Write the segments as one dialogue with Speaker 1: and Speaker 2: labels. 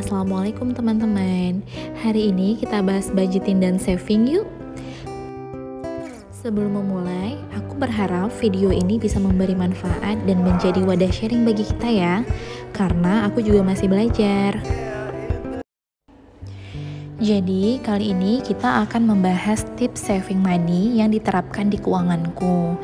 Speaker 1: Assalamualaikum teman-teman. Hari ini kita bahas budgeting dan saving yuk. Sebelum memulai, aku berharap video ini bisa memberi manfaat dan menjadi wadah sharing bagi kita ya. Karena aku juga masih belajar. Jadi, kali ini kita akan membahas tips saving money yang diterapkan di keuanganku.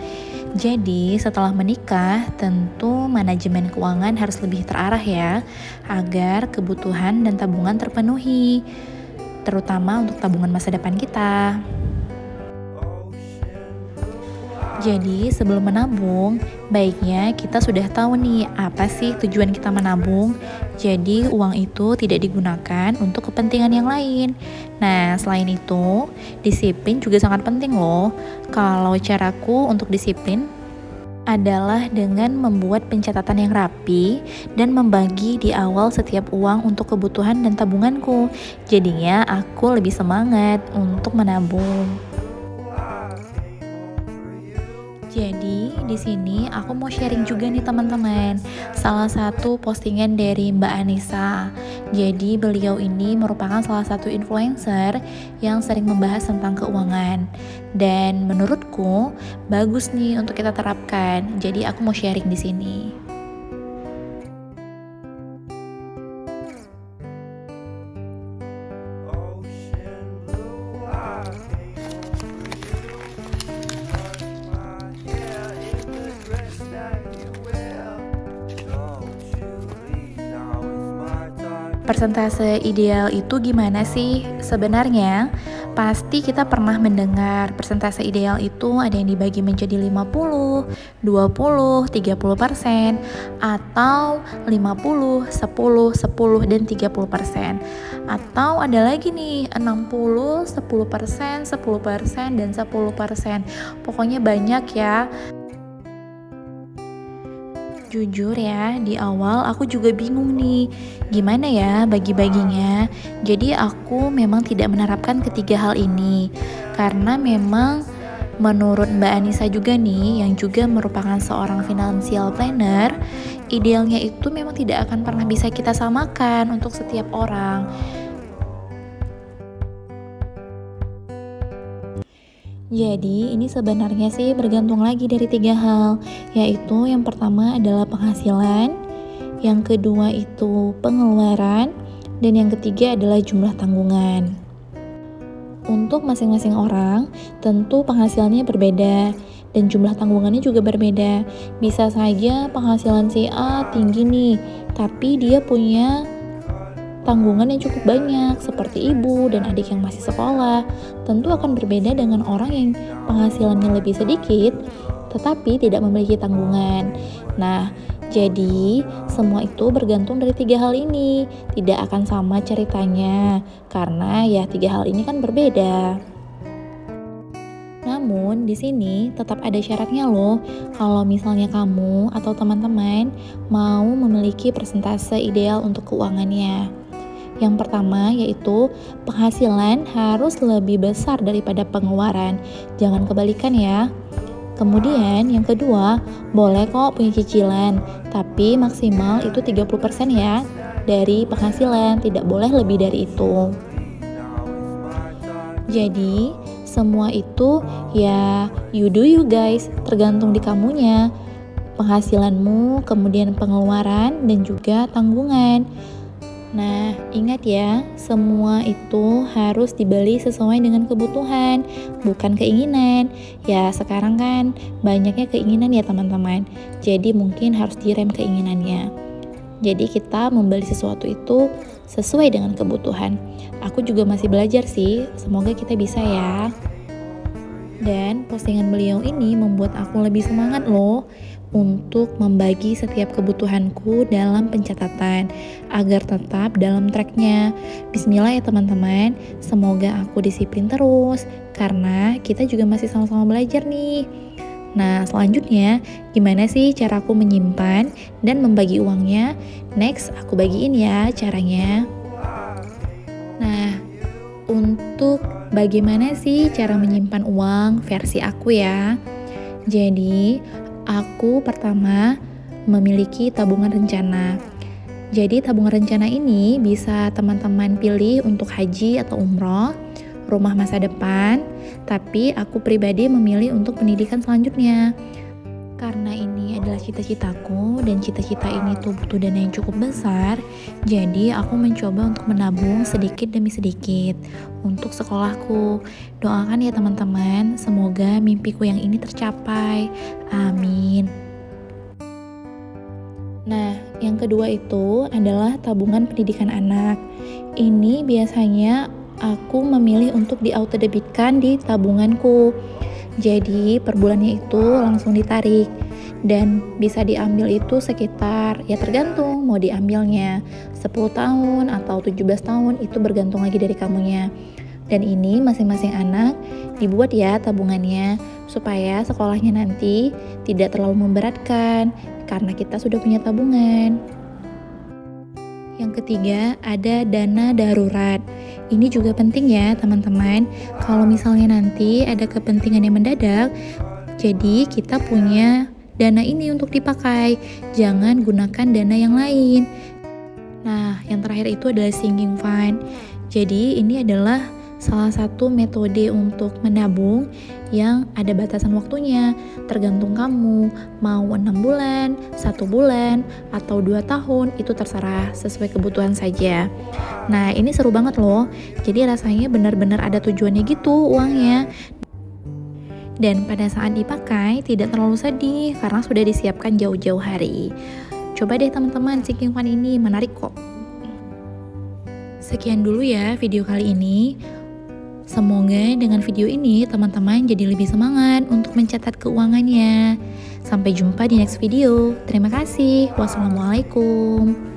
Speaker 1: Jadi, setelah menikah, tentu manajemen keuangan harus lebih terarah ya, agar kebutuhan dan tabungan terpenuhi, terutama untuk tabungan masa depan kita. Jadi, sebelum menabung, baiknya kita sudah tahu nih apa sih tujuan kita menabung. Jadi, uang itu tidak digunakan untuk kepentingan yang lain. Nah, selain itu, disiplin juga sangat penting loh. Kalau caraku untuk disiplin adalah dengan membuat pencatatan yang rapi dan membagi di awal setiap uang untuk kebutuhan dan tabunganku. Jadinya aku lebih semangat untuk menabung. Jadi di sini aku mau sharing juga nih teman-teman, salah satu postingan dari Mbak Anissa. Jadi beliau ini merupakan salah satu influencer yang sering membahas tentang keuangan. Dan menurutku bagus nih untuk kita terapkan. Jadi aku mau sharing di sini. Persentase ideal itu gimana sih? Sebenarnya pasti kita pernah mendengar persentase ideal itu ada yang dibagi menjadi 50, 20, 30%, atau 50, 10, 10, dan 30%. Atau ada lagi nih 60, 10%, 10%, dan 10%. Pokoknya banyak ya. Jujur ya, di awal aku juga bingung nih, gimana ya bagi-baginya. Jadi aku memang tidak menerapkan ketiga hal ini, karena memang menurut Mbak Anissa juga nih, yang juga merupakan seorang financial planner, idealnya itu memang tidak akan pernah bisa kita samakan untuk setiap orang. Jadi ini sebenarnya sih bergantung lagi dari tiga hal, yaitu yang pertama adalah penghasilan, yang kedua itu pengeluaran, dan yang ketiga adalah jumlah tanggungan. Untuk masing-masing orang, tentu penghasilannya berbeda, dan jumlah tanggungannya juga berbeda. Bisa saja penghasilan si A tinggi nih, tapi dia punya tanggungan yang cukup banyak seperti ibu dan adik yang masih sekolah. Tentu akan berbeda dengan orang yang penghasilannya lebih sedikit tetapi tidak memiliki tanggungan. Nah, jadi semua itu bergantung dari tiga hal ini. Tidak akan sama ceritanya karena ya tiga hal ini kan berbeda. Namun di sini tetap ada syaratnya loh. Kalau misalnya kamu atau teman-teman mau memiliki persentase ideal untuk keuangannya. Yang pertama yaitu penghasilan harus lebih besar daripada pengeluaran. Jangan kebalikan ya. Kemudian yang kedua, boleh kok punya cicilan, tapi maksimal itu 30% ya dari penghasilan, tidak boleh lebih dari itu. Jadi semua itu ya you do you guys, tergantung di kamunya. Penghasilanmu, kemudian pengeluaran dan juga tanggungan. Nah, ingat ya, semua itu harus dibeli sesuai dengan kebutuhan, bukan keinginan. Ya, sekarang kan banyaknya keinginan ya teman-teman. Jadi mungkin harus direm keinginannya. Jadi kita membeli sesuatu itu sesuai dengan kebutuhan. Aku juga masih belajar sih, semoga kita bisa ya. Dan postingan beliau ini membuat aku lebih semangat loh untuk membagi setiap kebutuhanku dalam pencatatan agar tetap dalam tracknya. Bismillah ya teman-teman, semoga aku disiplin terus karena kita juga masih sama-sama belajar nih. Nah selanjutnya, gimana sih cara aku menyimpan dan membagi uangnya? Next aku bagiin ya caranya. Nah, untuk bagaimana sih cara menyimpan uang versi aku ya? Jadi aku pertama memiliki tabungan rencana. Jadi tabungan rencana ini bisa teman-teman pilih untuk haji atau umroh, rumah masa depan, tapi aku pribadi memilih untuk pendidikan selanjutnya. Karena ini adalah cita-citaku dan cita-cita ini tuh butuh dana yang cukup besar, jadi aku mencoba untuk menabung sedikit demi sedikit untuk sekolahku. Doakan ya teman-teman, semoga mimpiku yang ini tercapai. Amin. Nah, yang kedua itu adalah tabungan pendidikan anak. Ini biasanya aku memilih untuk diautodebitkan di tabunganku. Jadi per bulannya itu langsung ditarik dan bisa diambil itu sekitar, ya tergantung mau diambilnya 10 tahun atau 17 tahun, itu bergantung lagi dari kamunya. Dan ini masing-masing anak dibuat ya tabungannya supaya sekolahnya nanti tidak terlalu memberatkan karena kita sudah punya tabungan. Yang ketiga, ada dana darurat. Ini juga penting ya teman-teman. Kalau misalnya nanti ada kepentingan yang mendadak, jadi kita punya dana ini untuk dipakai. Jangan gunakan dana yang lain. Nah, yang terakhir itu adalah sinking fund. Jadi ini adalah salah satu metode untuk menabung yang ada batasan waktunya, tergantung kamu mau 6 bulan, 1 bulan, atau 2 tahun, itu terserah sesuai kebutuhan saja. Nah ini seru banget loh, jadi rasanya benar-benar ada tujuannya gitu uangnya. Dan pada saat dipakai tidak terlalu sedih karena sudah disiapkan jauh-jauh hari. Coba deh teman-teman, sinking fund ini menarik kok. Sekian dulu ya video kali ini. Semoga dengan video ini teman-teman jadi lebih semangat untuk mencatat keuangannya. Sampai jumpa di next video. Terima kasih. Wassalamualaikum.